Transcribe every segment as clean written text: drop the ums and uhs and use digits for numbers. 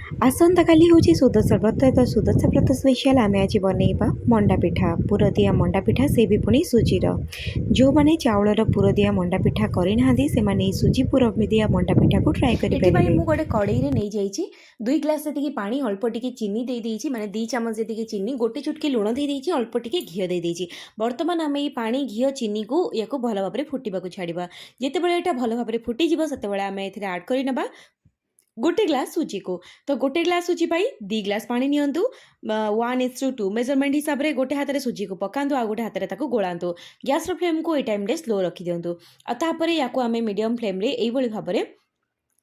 आसंता काली हूँ सुदशा व्रत। तो सुदशा व्रत स्पेशल आम आज बनइबा मंडा पिठा पुर दिया मंडा पिठा से भी पुणी सुजीर। जो मैंने चाउलर पुर दिया मंडा पिठा करना से सुजी पुर दिया मंडा पिठा को ट्राए करें। मुझे गोटे कड़ई नहीं जाइए 2 ग्लास जी पानी अल्प टी चीनी दे देइछि माने 2 चमच जी चीनी गोटे चुटकी लुण दे देइछि अल्प टी घी दे देइछि। बर्तमान आम ये पानी घी चीनी को या भल भाव फुटा छाड़ा जितेबाला यहाँ भल भाव फुटीज से आम ए आड करवा गोटे ग्लास सुजी को। तो गोटे ग्लास सुजी पाई 2 ग्लास पानी नियंतु 1:2 मेजरमेंट हिसाब से गोटे हाथ में सुजी को पकातु आ गोटे हाथ में गोलातु। गैस फ्लेम को ये टाइम स्लो रखी दिंतु। या आम मीडियम फ्लेम यही भाव में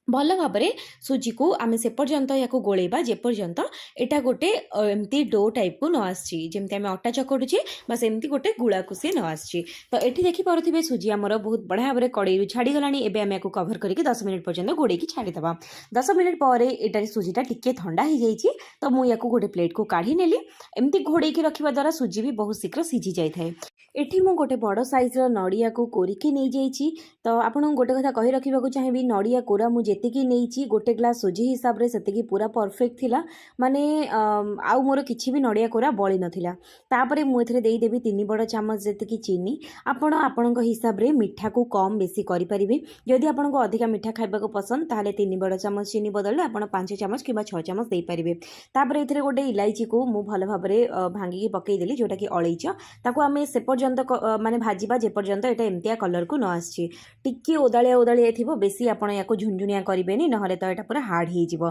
भल भाव में सुजी को आम से पर्यंत या गोलेबा जेपर्यंत एटा गोटे एमती डो टाइप को न आमती आम अटा चकटुचे बस एमती गोटे गुड़ा को सी न आसी। तो ये देखिपे सुजी आमर बहुत बढ़िया भाव में कड़ई छाड़ीगला। एवं आम कभर करके 10 मिनिट पर्यंत गोड़े छाड़ीदे। 10 मिनिट पर यहाँ सुजीटा टिके ठंडा हो जाए। तो मुझे गोटे प्लेट को काढ़ी नेली। एमती घोड़े रखा द्वारा सुजी भी बहुत शीघ्र सीझी जाए। एठी मु गोटे बड़ साइज्र नड़िया को कोरिकी नहीं जाइए। तो आपन गोटे कथा कही रखा चाहिए नड़िया कोरा मुझे नहीं गोटे ग्लास सुजी हिसाब से से पूरा परफेक्ट थिला माने आउ मोर किछि भी नड़िया कोरा बड़ी नथिला। तापरे मु एथरे देई देबी 3 बड़ चामच जेतिकी चीनी। आपण आपणक हिसाब रे मिठा को कम बेसी करि परिबे। जदि आपनको अधिका मिठा खाइबा को पसंद ताहले 3 बड़ चामच चीनी बदले आपण 5 चामच किबा 6 चामच देई परिबे। तापरे एथरे गोटे इलायची को मु भल भाव रे भांगी पकई देली जोटा कि अलैच ताको आमे से पर्यंत माने भाजीबा जे पर्यंत एटा एमतिया कलर को न आछि। टिके ओदालिया ओदालिया थिबो बेसी आपण याको झुंझुनिया करिबेनी नहले तो एटा पूरा हार्ड हो जिवो।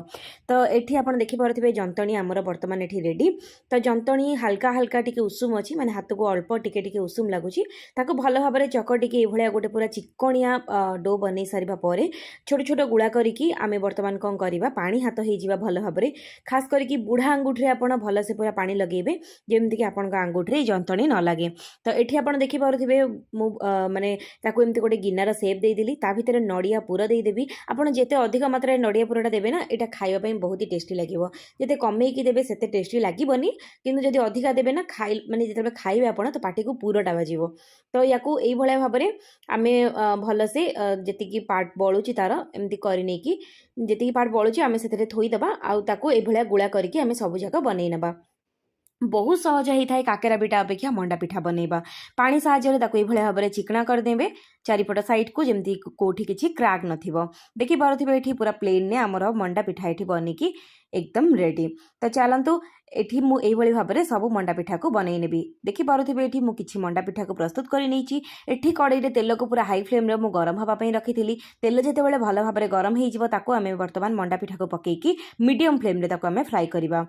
तो एठी आपण देखि पारथिबे जंतणी आमर वर्तमान एठी रेडी। तो जंतणी हल्का हल्का टिके उषुम अछि माने हाथ को अल्प टिके टिके उषुम लागुची ताको भल भाव में चकटिके ए भलिया गोटे पूरा चिकणिया डो बनै सारिबा परे छोट छोट गुळा करिकी आमे वर्तमान कोन करिबा पानी हाथ हो जिवा भल भाव में। खास करिकी बुढ़ा आंगुठी आपण भल से पूरा पानी लगेबे जेमति कि आपण आंगुठी जंतणी न लागे। तो एठी आपण देखि पारथिबे मु माने ताको एमति गोटे गिनार सेप दे देली ता भितर नड़िया पुर दे देबी। आपण जेते अधिक मात्रा नड़िया पुरटा देवे ना यहाँ खाइबा बहुत ही टेस्टी लगे। जिते कमेकी देवे से टेस्टी लगभग किंतु जदि अधिका देवे ना खाई माने जिते खाइबे आपण तो पाटी को पूरटा बाजिवो। तो या भाव में आम भल से जी पार्ट बलुची तार एमती करनी जी पार्ट बलुची आम से थोईदबा आउ एभलिया गुड़ा करके आम सबूक बनई नबा। बहुत सहज होता है काकेरा पिठा अपेक्षा मंडा पिठा बनइबा। पानी साहाय्य भाव में चिकना करदेबे चारिपट साइड को जमती कोठी किछि क्रैक नथिबो। देखि पारुथिबे एठी पूरा प्लेन ने हमर मंडा पिठा एठी बनिकी एकदम रेडी। तो चलतु एठी मु एई भली भाबरे सब मंडा पिठा को बनई नेबी। देखि पारुथिबे एठी मु किछि मंडा पिठा को प्रस्तुत करि नैछि। एठी कड़ई रे तेल को पूरा हाई फ्लेम रे मु गरम हवा पई रखिथिली। तेल जेते बेले भल भाबरे गरम हेइ जिवो ताको आमे वर्तमान मंडा पिठा को पकेकी मीडियम फ्लेम रे ताको आमे फ्राई करिबा।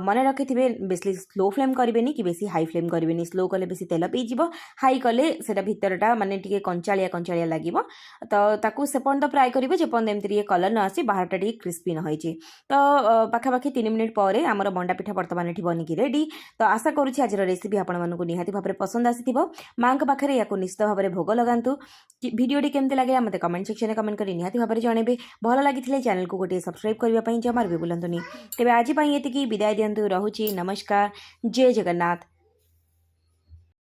मने रखिथिबे बेसी स्लो फ्लेम करिबेनी कि बेसी हाई फ्लेम करिबेनी। स्लो कले बेसी तेल पई जिवो हाई कले सेटा भितरटा माने टिके कंचालिया कंचालिया लागिवो। तो ताको से पर्यंत फ्राई करिवे जे पर्यंत एमति कलर न आसी बाहरटा टिके क्रिस्पी न होइछि। तो पाखापाखि 3 मिनिट पर आमर मंडा पिठा वर्तमान एठी बनिकी रेडी। तो आशा करुछि आज रेसिपी आपण मानकु निहाती भाबरे पसंद आसीथिबो। मां के पाखरे याको निश्चित भाबरे भोग लगांतु। वीडियोटी केमते लागे मते कमेंट सेक्शन में कमेंट करी निहाती भाबरे जणेबे। भल लागिथिले चैनल को गोटे सब्सक्राइब करबा पई जमार भी भूलंतुनी। तेबे आज पई एतिकी विदाय दियंतु। रहुछि नमस्कार जय जगन्नाथ।